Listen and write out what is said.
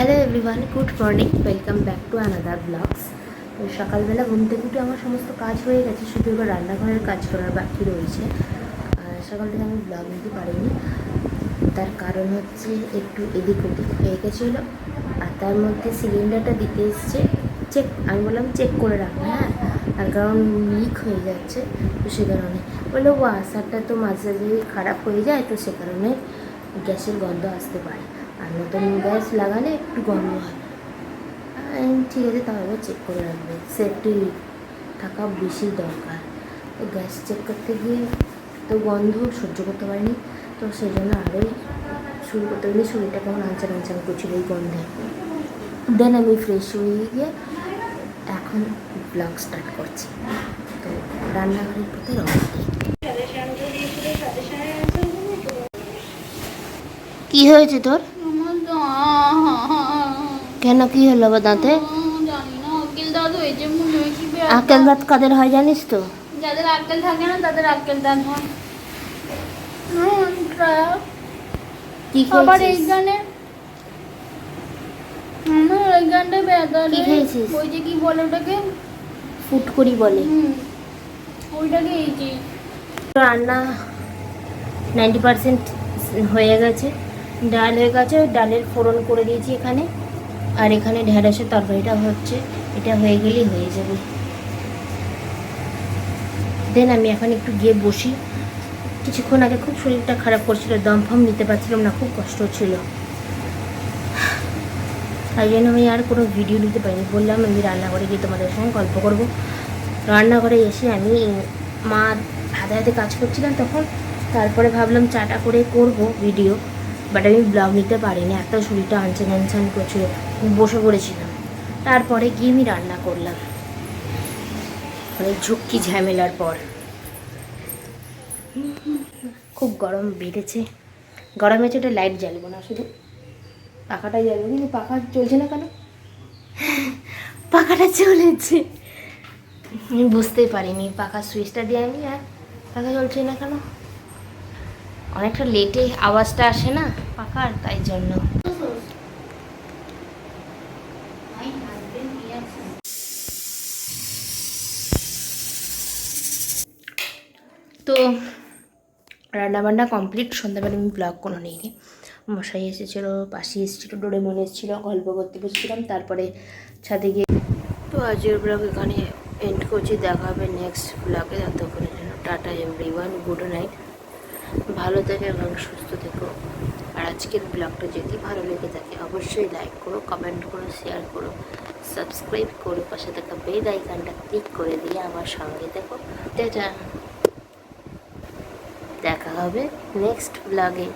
Hello everyone, good morning, welcome back to another blogs. তো সকালবেলা ঘুম থেকে উঠে আমার সমস্ত কাজ হয়ে গেছে, শুধু এবার রান্নাঘরের কাজ করার বাকি রয়েছে। সকাল থেকে আমি ব্লগ নিতে পারিনি, তার কারণ হচ্ছে একটু এদিক ওদিক হয়ে গেছিলো। আর তার মধ্যে সিলিন্ডারটা দিতে এসছে, আমি বললাম চেক করে রাখবো, হ্যাঁ, তার কারণ লিক হয়ে যাচ্ছে। তো সে কারণে বললো ওয়াশারটা তো মাঝে মাঝে খারাপ হয়ে যায়, তো সে কারণে গ্যাসের গন্ধ আসতে পারে, আর নতুন গ্যাস লাগালে একটু গন্ধ হয়। ঠিক আছে, তাহলে চেক করে রাখবে, সেফটি থাকা বেশি দরকার। তো গ্যাস চেক করতে গিয়ে তো গন্ধ সহ্য করতে পারিনি, তো সেই জন্য আরোই শুরু করতে গেলে শরীরটা কেমন আনচান আনচান করছিল এই গন্ধে। দেন আমি ফ্রেশ হয়ে গিয়ে এখন ব্লগ স্টার্ট করছি। তো রান্নাঘরের প্রতি রওনা দিই। কি হয়েছে তোর? কেন, কি হলো বা দাঁতে? আক্কেল দাঁত কাদের হয় জানিস তো? যাদের আক্কেল থাকে না তাদের আক্কেল দাঁত হয়। কি আবার এই খেয়েছিস? গানে আমার এই গানটা ব্যথা কি খেয়েছিস? ওই যে কি বলে ওটাকে, ফুটকড়ি বলে। ওইটাকে এই যে রান্না 90% হয়ে গেছে, ডাল হয়ে গেছে, ডালের ফোড়ন করে দিয়েছি এখানে, আর এখানে ঢেঁড়সের তরকারিটা হচ্ছে, এটা হয়ে গেলেই হয়ে যাবে। দেন আমি এখন একটু গিয়ে বসি। কিছুক্ষণ আগে খুব শরীরটা খারাপ করছিল, দম ফম নিতে পারছিলাম না, খুব কষ্ট হচ্ছিল, তাই জন্য আমি আর কোনো ভিডিও নিতে পারিনি। বললাম আমি রান্নাঘরে গিয়ে তোমাদের সঙ্গে গল্প করবো। রান্নাঘরে এসে আমি মা হাতে হাতে কাজ করছিলাম তখন, তারপরে ভাবলাম চাটা করে করব ভিডিও, বাট আমি ব্লগ নিতে পারিনি, এত শরীরটা আনচান আনচান করছিল, বসে পড়েছিলাম। তারপরে গিয়ে আমি রান্না করলাম, অনেক ঝুঁকি ঝামেলার পর। খুব গরম বেড়েছে, গরমে ওটা লাইট জ্বালবো না, শুধু পাখাটাই জ্বালবো। কিন্তু পাখা চলছে না কেন? পাখাটা চলেছে, আমি বুঝতেই পারিনি। পাখার সুইচটা দিয়ে আমি, আর পাখা চলছে না কেন? অনেকটা লেটে আওয়াজটা আসে না পাখার, তাই জন্য। তো রান্নাবান্না কমপ্লিট। সন্ধ্যাবেলা আমি ব্লগ কোনো নিইনি, মশাই এসেছিলো, পাশে এসেছিলো, ডোরেমন এসেছিলো, গল্প করতে বসেছিলাম, তারপরে ছাদে গিয়ে। তো আজকের ব্লগ এখানে এন্ড করছি, দেখা হবে নেক্সট ব্লগে। ততক্ষণের জন্য টাটা এভরিওয়ান, গুড নাইট, ভালো থেকো এবং সুস্থ থেকো। আর আজকের ব্লগটা যদি ভালো লেগে থাকে অবশ্যই লাইক করো, কমেন্ট করো, শেয়ার করো, সাবস্ক্রাইব করো, পাশে থাকা বেল আইকনটা ক্লিক করে দিয়ে আমার সঙ্গে দেখো। টাটা, দেখা হবে নেক্সট ব্লগে।